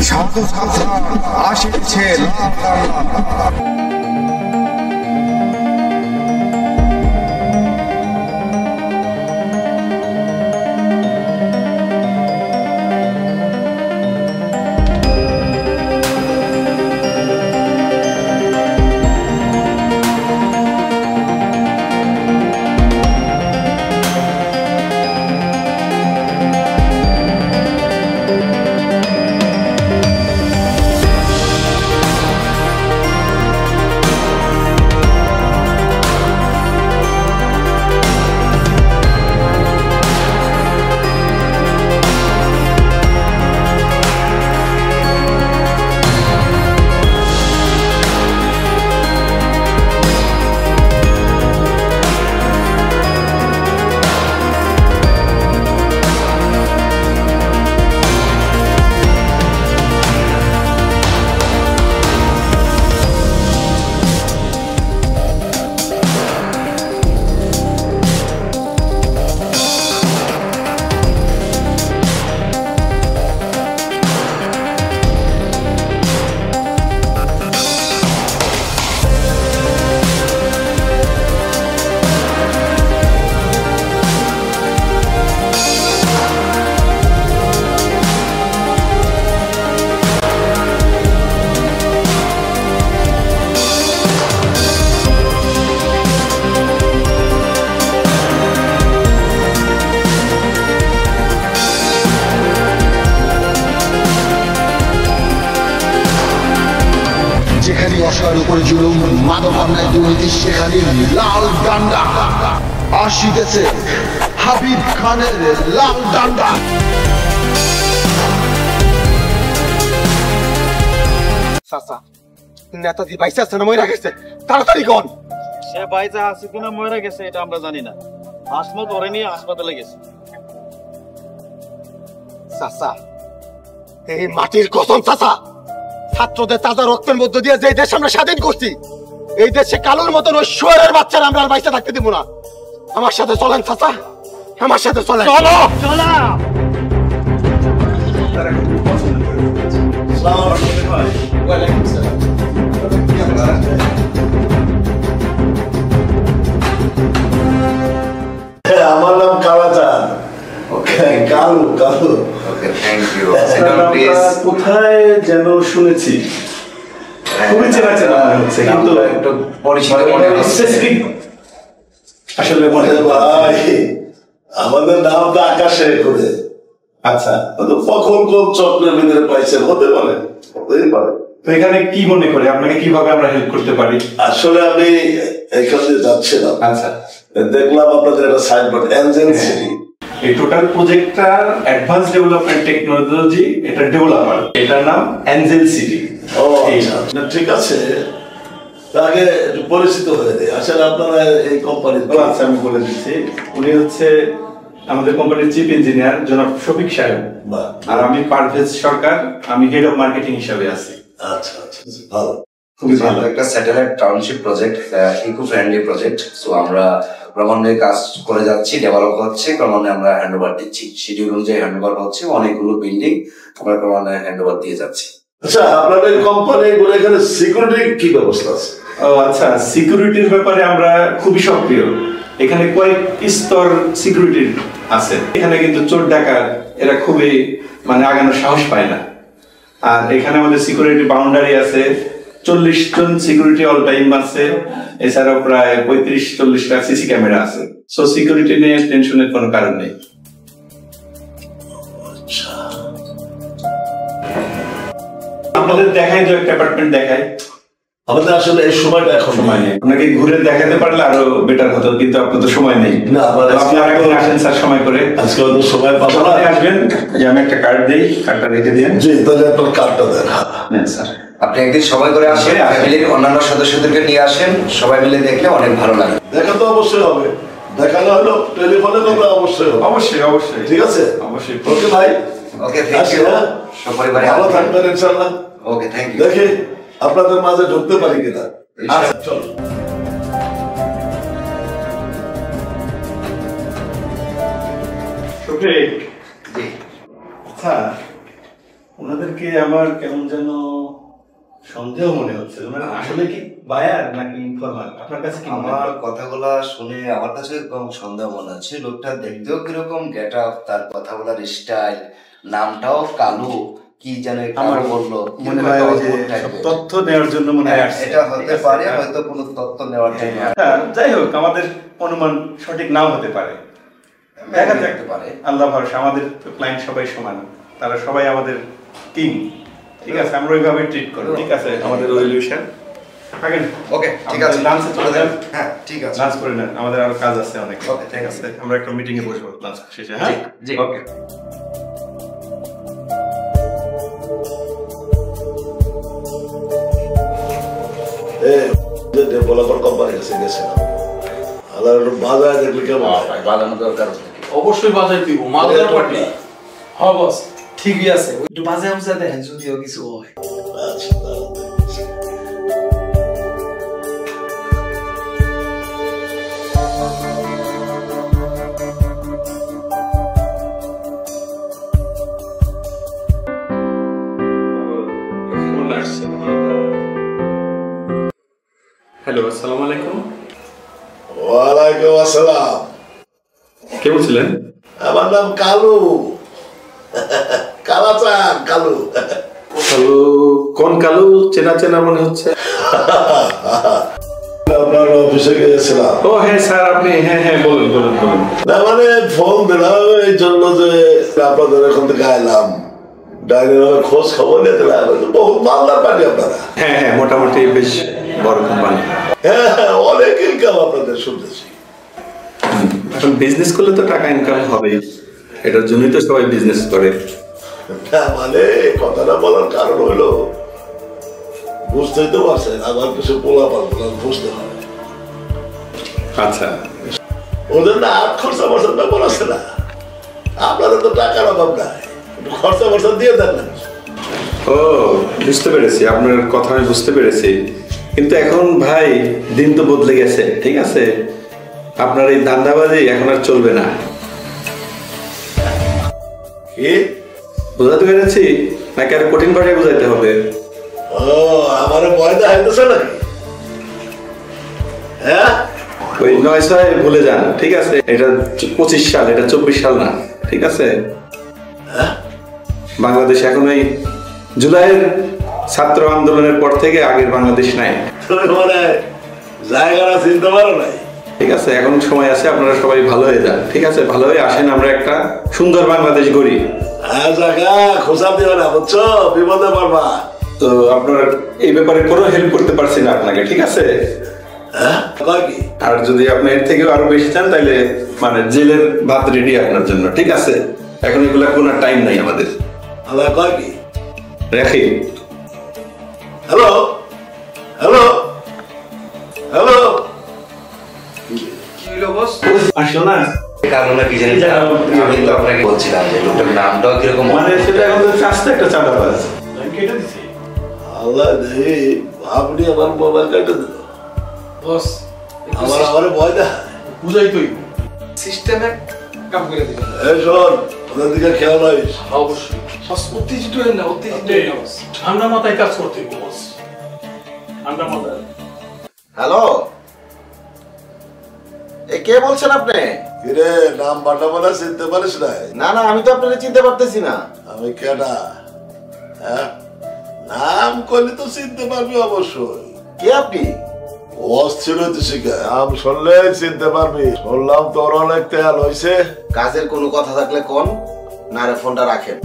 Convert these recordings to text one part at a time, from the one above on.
সাধু সাধা আসিছে লাল ডান্ডা। যেখানে অসহায়ের উপরে জুলুম, মাদক অন্যায়, দুর্নীতি, সেখানে লাল ডান্ডা আসিতেছে। হাবিব খানের লাল ডান্ডা। চাচা, নেতাজি বাইসা আছে না মরে গেছে? তাড়াতাড়ি কোন। সে বাইসা আছে কিনা মরে গেছে এটা আমরা জানি না। আসমত ওরে নিয়ে হাসপাতালে গেছে। চাচা, এই মাটির কসম চাচা, ছাত্রদের তাজা রক্তের মধ্য দিয়ে যে দেশ আমরা স্বাধীন করছি, এই দেশে কালোর মতন ওই শুয়ারের বাচ্চারা আমরা আর বাইসা থাকতে দিব না। আমার সাথে চলেন চাচা, আমার সাথে চলেন। চলো চলো। আমার নাম কালাচাঁদ। কালু কালু। কোথায় যেন শুনেছি, খুবই চেনা চেনা মনে হচ্ছে, কিন্তু আসলে ভাই আমাদের নাম তো আকাশে করে। আচ্ছা, কখন কোন চক্রের ভিতরে পাইছেন, হতে পারে, হতেই পারে। তো এখানে কি মনে করে আপনাকে কিভাবে আমরা হেল্প করতে পারি? আসলে আমি এখান দিয়ে যাচ্ছিলাম। আচ্ছা, দেখলাম আপনাদের একটা সাইনবোর্ড এনজেল সিটি। এই টোটাল প্রজেক্টটার অ্যাডভান্স ডেভেলপমেন্ট টেকনোলজি, এটা ডেভেলপার, এটার নাম এঞ্জেল সিটি। ও আচ্ছা, ঠিক আছে। আগে একটু পরিচিত হয়ে দেয়। আসলে আপনারা এই কোম্পানির। আচ্ছা, আমি বলে দিচ্ছি, উনি হচ্ছে আমাদের কোম্পানির চিফ ইঞ্জিনিয়ার জনাব শফিক সাহেব, আর আমি পারভেজ সরকার, আমি হেড অফ মার্কেটিং হিসাবে আছি। আচ্ছা আচ্ছা, ভালো, খুবই ভালো। একটা satellite township project, eco friendly project. So আমরা ক্রমান্বয়ে কাজ করে যাচ্ছি, ডেভেলপ হচ্ছে, ক্রমান্বয়ে আমরা হ্যান্ড ওভার দিচ্ছি। শিডিউল অনুযায়ী হ্যান্ড ওভার হচ্ছে, অনেকগুলো বিল্ডিং আমরা ক্রমান্বয়ে হ্যান্ড ওভার দিয়ে যাচ্ছি। আচ্ছা, আপনাদের কোম্পানি বলে এখানে সিকিউরিটি কি ব্যবস্থা আছে? ও আচ্ছা, সিকিউরিটির ব্যাপারে আমরা খুবই সক্রিয়। এখানে কয়েক স্তর সিকিউরিটি আছে। এখানে কিন্তু চোর ডাকাত এরা খুবই মানে আগানোর সাহস পায় না। আর এখানে আমাদের সিকিউরিটি বাউন্ডারি আছে, 40 জন সিকিউরিটি অল টাইম আছে। এছাড়াও প্রায় 35-40টা সিসি ক্যামেরা আছে। সো সিকিউরিটি নিয়ে টেনশনের কোনো কারণ নেই। আপনাদের দেখাই তো একটা অ্যাপার্টমেন্ট দেখাই। আমাদের আসলে এই সময়টা এখন সময় নেই। আপনাকে ঘুরে দেখাতে পারলে আরো বেটার হতো, কিন্তু আপনার তো সময় নেই। না, আপনারা এখন আসেন স্যার সময় করে। আজকে হয়তো সময় পাবো না। আসবেন, যে আমি একটা কার্ড দেই, কার্ডটা রেখে দিন। জি, তাহলে আপনার কার্ডটা দেন। হ্যাঁ স্যার, আপনি একদিন সময় করে আসেন, ফ্যামিলির অন্যান্য সদস্যদেরকে নিয়ে আসেন, সবাই মিলে দেখলে অনেক ভালো লাগে। দেখা তো অবশ্যই হবে, দেখা না হলো টেলিফোনে কথা অবশ্যই হবে। অবশ্যই অবশ্যই, ঠিক আছে, অবশ্যই। ওকে ভাই, ওকে, থ্যাংক ইউ। সপরিবারে ভালো থাকবেন ইনশাআল্লাহ। ওকে, থ্যাংক ইউ। দেখি আপনাদের মাঝে ঢুকতে পারি কিনা। আচ্ছা, চলো। আচ্ছা, ওনাদেরকে আমার কেমন যেন সন্দেহ মনে হচ্ছে। মানে আসলে কি বায়ার নাকি ইনফরমাল? আপনার কাছে কি মনে হয়? আমার কথাগুলা শুনে আমার কাছে এরকম সন্দেহ মনে হচ্ছে। লোকটা দেখতেও কিরকম গেট আপ, তার কথা বলার স্টাইল, নামটাও কালু, কি যেন আমার বললো মনে হয় ওই যে তথ্য নেওয়ার জন্য মনে হয় আসছে। এটা হতে পারে, হয়তো কোনো তথ্য নেওয়ার জন্য। যাই হোক, আমাদের অনুমান সঠিক নাও হতে পারে, দেখা যাক পারে। আল্লাহ ভরসা, আমাদের ক্লায়েন্ট সবাই সমান, তারা সবাই আমাদের কিং। ঠিক আছে, আমরা ওইভাবে ট্রিট করব। ঠিক আছে, আমাদের রেজলিউশন। ওকে, ঠিক আছে, লাঞ্চে চলে যান। হ্যাঁ ঠিক আছে, লাঞ্চ করে নেন, আমাদের আরো কাজ আছে অনেক। ওকে, ঠিক আছে, আমরা একটা মিটিং এ বসবো লাঞ্চ শেষে। হ্যাঁ জি, ওকে। ডেভেলপার কোম্পানি কাছে গেছিলাম, আলাদা একটু বাজার দেখলে কেমন হয়? বাজানো দরকার। অবশ্যই বাজাই দিব, মালদার পার্টি। হ্যাঁ বস, ঠিকই আছে, একটু বাজে আমজা দেখেন যদিও কিছু হয়। আচ্ছা, দাঁড়ান দেখতেছি। হ্যালো, আসসালামু আলাইকুম। ওয়ালাইকুম আসসালাম। কে বলছিলেন? আমার নাম কালু, কালাচান কালু। কালু? কোন কালু? চেনা চেনা মনে হচ্ছে। আপনার অফিসে গিয়েছিলাম। ও হ্যাঁ স্যার, আপনি? হ্যাঁ হ্যাঁ, বলুন বলুন বলুন। না মানে ফোন দিলাম এই জন্য যে আপনাদের এখান থেকে আইলাম, ডাইনির খোঁজ খবর নিয়ে দিলাম। বহুত মালদার পার্টি আপনারা। হ্যাঁ হ্যাঁ, মোটামুটি বেশ বড় কোম্পানি। হ্যাঁ, অনেক ইনকাম আপনাদের শুনতেছি। এখন বিজনেস করলে তো টাকা ইনকাম হবে, এটার জন্যই তো সবাই বিজনেস করে। না মানে কথাটা বলার কারণ হলো, বুঝতেই তো পারছেন আমার কিছু পোলাপান বুঝতে হয়। আচ্ছা, ওদের না আট খরচা বর্ষার ব্যাপার আছে না, আপনাদের তো টাকার অভাব নাই, একটু খরচা বর্ষা দিয়ে দেন না। ও বুঝতে পেরেছি, আপনার কথা আমি বুঝতে পেরেছি, কিন্তু এখন ভাই দিন তো বদলে গেছে। ঠিক আছে, আপনার এই ধান্দাবাজি এখন আর চলবে না। কি বুঝাতে পেরেছি নাকি আর কঠিন ভাষায় বুঝাইতে হবে? ও আমার ভয় দেখাইতেছে নাকি? হ্যাঁ, ওই 9-6 ভুলে যান। ঠিক আছে, এটা 25 সাল, এটা 24 সাল না। ঠিক আছে, বাংলাদেশ এখন ওই জুলাইয়ের ছাত্র আন্দোলনের পর থেকে আগের বাংলাদেশ নাই। তুমি মানে জায়গাটা চিনতে পারো নাই? ঠিক আছে, এখন সময় আছে, আপনারা সবাই ভালো হয়ে যান। ঠিক আছে, ভালো হয়ে আসেন, আমরা একটা সুন্দর বাংলাদেশ গড়ি। হ্যাঁ জায়গা খোঁজা দিও না, বুঝছো, বিপদে পারবা। তো আপনার এই ব্যাপারে কোনো হেল্প করতে পারছি না আপনাকে। ঠিক আছে, হ্যাঁ কয় কি? আর যদি আপনি এর থেকেও আরো বেশি চান তাহলে মানে জেলের ভাত রেডি আপনার জন্য। ঠিক আছে, এখন এগুলা কোনো টাইম নাই আমাদের। আল্লাহ কয় কি? রাখি। হ্যালো হ্যালো হ্যালো, কি হলো বস? আসো না, কারণটা কি জানি, আমি তো আপনাকে বলছিলাম যে লোকটার নামটাও কিরকম মানে সেটা এখন তো আস্তে একটা চাঁদাবাজ। আমি কেটে দিছি। আল্লাহ দেহি আপনি আমার মোবাইল কেটে দিল। বস, আমার ভয় দেয়। বুঝাই তুই সিস্টেমে কাম করে দিবেন। এই শোন, ওদের দিকে খেয়াল রাখিস। অবশ্যই বস, উত্তেজিত হয়ে না, উত্তেজিত হয়ে না বস, ঠান্ডা মাথায় কাজ করতে হবে বস, ঠান্ডা মাথায়। হ্যালো, এ কে বলছেন আপনি? কিরে নাম বাটা বাটা চিনতে পারিস না? না না, আমি তো আপনাকে চিনতে পারতেছি না। আমি কেডা? হ্যাঁ, নাম করলে তো চিনতে পারবি অবশ্যই। কে আপনি? অস্থির হইতে শিখে নাম শুনলে চিনতে পারবি। শুনলাম তোর অনেক তেল হয়েছে। কাজের কোনো কথা থাকলে কোন, না রে ফোনটা রাখেন।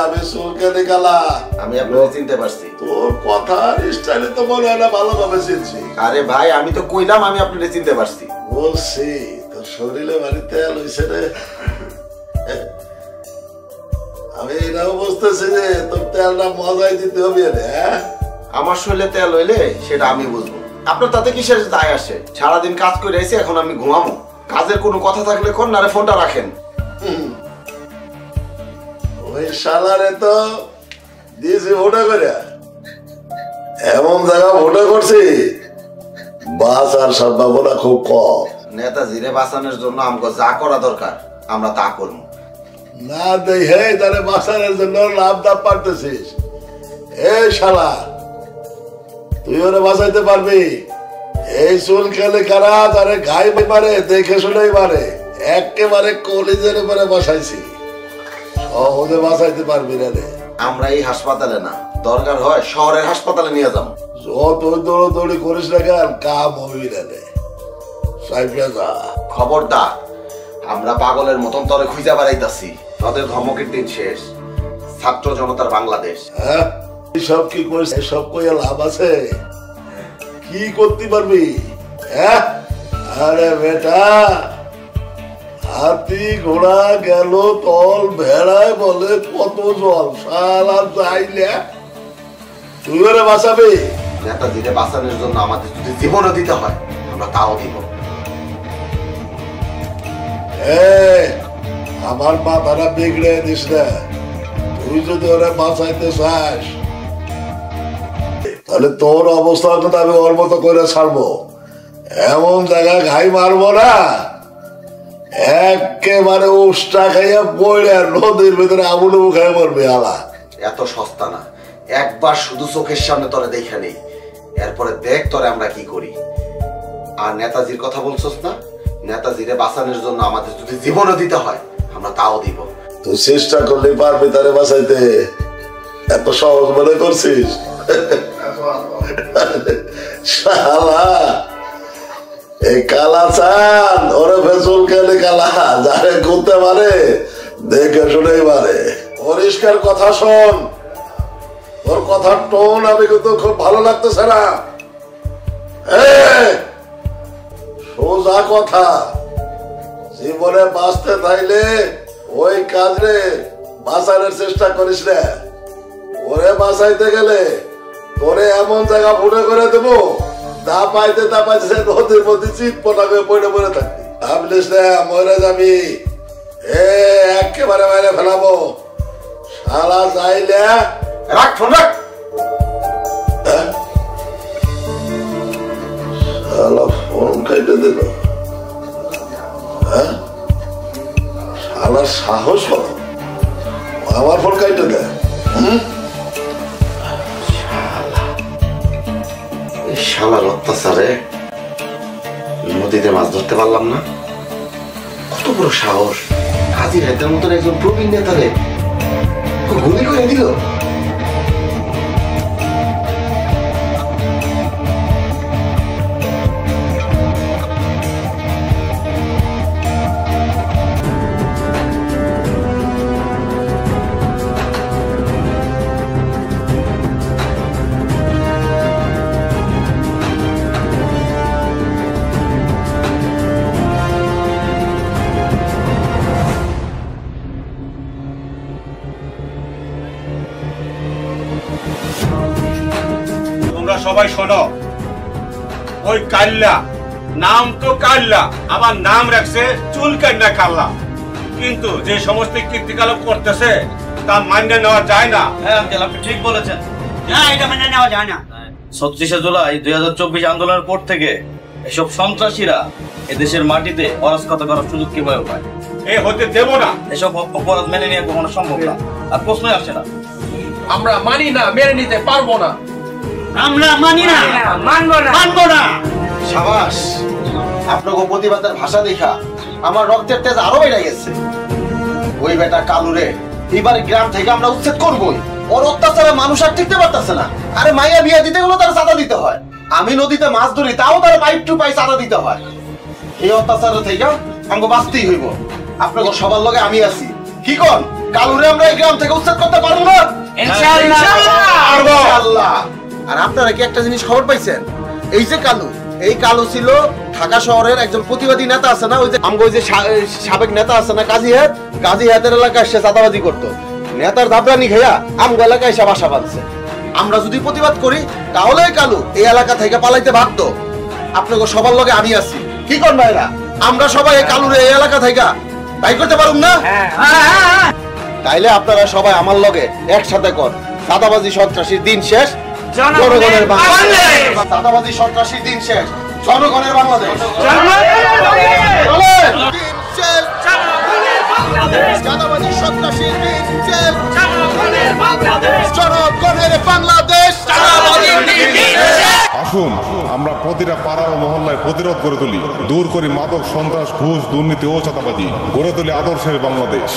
আমি চুলকে গেলা, আমি আপনাকে চিনতে পারছি। তোর কথার স্টাইলে তো মনে হয় না ভালোভাবে চিনছি। আরে ভাই, আমি তো কইলাম আমি আপনাকে চিনতে পারছি। বলছি তোর শরীরে ভারী তেল হয়েছে রে। আমি এটাও বুঝতেছি যে তোর তেলটা মজাই দিতে হবে রে। হ্যাঁ, আমার শরীরে তেল হইলে সেটা আমি বুঝবো, আপনার তাতে কিসের দায় আসে? সারাদিন কাজ করে এসে এখন আমি ঘুমাবো। কাজের কোনো কথা থাকলে কোন, না রে ফোনটা রাখেন। ওই শালারে তো দিয়েছি ভোটা করে, এমন জায়গা ভোটা করছি বাস আর সম্ভাবনা খুব কম। নেতাজিরে বাঁচানোর জন্য আমাকে যা করা দরকার আমরা তা করবো। না দেখে তাহলে বাঁচানোর জন্য লাভ দাব পারতেছিস। এ শালা, তুই ওরে বাঁচাইতে পারবি? এই চুল খেলে কারা তারে গায়ে মারে, দেখে শুনেই মারে, একেবারে কলিজের উপরে বসাইছি। সহজে বাঁচাইতে পারবি না রে। আমরা এই হাসপাতালে না, দরকার হয় শহরের হাসপাতালে নিয়ে যাবো। যত দৌড়দৌড়ি করিস না কেন, কাম হবি না রে। সাইফে যা। খবরদার, আমরা পাগলের মতন তরে খুঁজে বেড়াইতাছি। তোদের ধমকের দিন শেষ। ছাত্র জনতার বাংলাদেশ। হ্যাঁ, সব কি করিস? সব কইয়া লাভ আছে? কি করতে পারবি? হ্যাঁ, আরে বেটা, হাতি ঘোড়া গেল তল, ভেড়ায় বলে কত জল। শালা যাইলে তুই ওরে বাঁচাবি? নেতাজিকে বাঁচানোর জন্য আমাদের যদি জীবনও দিতে হয়, আমরা তাও দিব। আমার মাথাটা বিগড়ে দিস না। তুই যদি ওরে বাঁচাইতে চাস, তাহলে তোর অবস্থা কিন্তু আমি ওর মতো করে ছাড়বো। এমন জায়গায় ঘাই মারবো না, একেবারে উষ্টা খাইয়া পড়ে নদীর ভিতরে আবুলু খাই মরবি। আলা এত সস্তা না, একবার শুধু চোখের সামনে তোরে দেখে নেই, এরপরে দেখ তোরে আমরা কি করি। আর নেতাজির কথা বলছস না, নেতাজিরে বাঁচানোর জন্য আমাদের যদি জীবনও দিতে হয়, আমরা তাও দিব। তুই চেষ্টা করলে পারবি তারে বাঁচাইতে? এত সহজ মনে করছিস? শালা, এই কালা চান ওরে ফেসুল খেলে কালা, যারে করতে পারে দেখে শুনেই পারে। পরিষ্কার কথা শোন, তোর কথার টোন আমি কিন্তু খুব ভালো লাগতেছে না। সোজা কথা, জীবনে বাঁচতে চাইলে ওই কাজরে বাঁচানোর চেষ্টা করিস না। ওরে বাঁচাইতে গেলে তোরে এমন জায়গা ফুটে করে দেবো, তা পাইতে নদীর মধ্যে চিৎ পটা করে পড়ে পড়ে থাকবি। ভাবলিস না মরে যাবি? একেবারে বাইরে ফেলাবো। শালা চাইলে রাখ ফোন রাখ। শালা ফোন খাইতে দিল। হ্যাঁ, শালার সাহস কত, আমার ফোন খাইতে দেয়। শালার অত্যাচারে নদীতে মাছ ধরতে পারলাম না। কত বড় সাহস! কাজী রাইতের মতন একজন প্রবীণ নেতারে গুলি করে দিল। সবাই শোনো, ওই কাল্লা নাম তো কাল্লা, আমার নাম রাখছে চুল কান্না কাল্লা, কিন্তু যে সমস্ত কীর্তিকলাপ করতেছে তা মান্য নেওয়া যায় না। হ্যাঁ আঙ্কেল, আপনি ঠিক বলেছেন। না, এটা মেনে নেওয়া যায় না। ৩৬শে জুলাই ২০২৪ আন্দোলনের পর থেকে এসব সন্ত্রাসীরা এদেশের মাটিতে অরাজকতা করার সুযোগ কিভাবে পায়? এই হতে দেব না। এসব অপরাধ মেনে নেওয়া কখনো সম্ভব না, আর প্রশ্নই আসে না। আমরা মানি না, মেনে নিতে পারবো না। আমরা মানি না, মানবো না। সাবাস, আপনাকে প্রতিবাদের ভাষা দেখা আমার রক্তের তেজ আরো বেড়ে গেছে। ওই বেটা কালুরে এবার গ্রাম থেকে আমরা উচ্ছেদ করবই। ওর অত্যাচারে মানুষ আর টিকতে পারতেছে না। আরে মাইয়া বিয়া দিতে গেলেও তার চাঁদা দিতে হয়। আমি নদীতে মাছ ধরি, তাও তার পাইপ টু পাই চাঁদা দিতে হয়। এই অত্যাচার থেকে আমাকে বাঁচতেই হইব। আপনাকে সবার লগে আমি আছি। কি কন, কালুরে আমরা এই গ্রাম থেকে উচ্ছেদ করতে পারবো না? ইনশাআল্লাহ। আর আপনারা কি একটা জিনিস খবর পাইছেন? এই যে কালু, এই কালু ছিল ঢাকা শহরের একজন প্রতিবাদী নেতা আছে না, ওই যে আমগো যে সাবেক নেতা আছে না কাজী হাতের এলাকায় সে চাঁদাবাজি করতো। নেতার দাবরানি খাইয়া আমগো এলাকায় সে বাসা বাঁধছে। আমরা যদি প্রতিবাদ করি তাহলে কালু এই এলাকা থেকে পালাইতে বাধ্য। আপনাকে সবার লগে আমি আছি। কি কর ভাইরা, আমরা সবাই এই কালুর এই এলাকা থেকে বাই করতে পারুম না? তাইলে আপনারা সবাই আমার লগে একসাথে কর। চাঁদাবাজি সন্ত্রাসীর দিন শেষ, জনগণের বাংলাদেশ। চাঁদাবাজি সন্ত্রাসীর দিন শেষ, জনগণের বাংলাদেশ। বাংলাদেশ, চাঁদাবাজি সন্ত্রাসীর বিরুদ্ধে জনগণের বাংলাদেশ, জনগণের বাংলাদেশ, চাঁদাবাজির বিরুদ্ধে। আসুন আমরা প্রতিটা পাড়া ও মহল্লায় প্রতিরোধ করে তুলি, দূর করি মাদক, সন্ত্রাস, ঘুষ, দুর্নীতি ও চাঁদাবাজি, গড়ে তুলি আদর্শের বাংলাদেশ।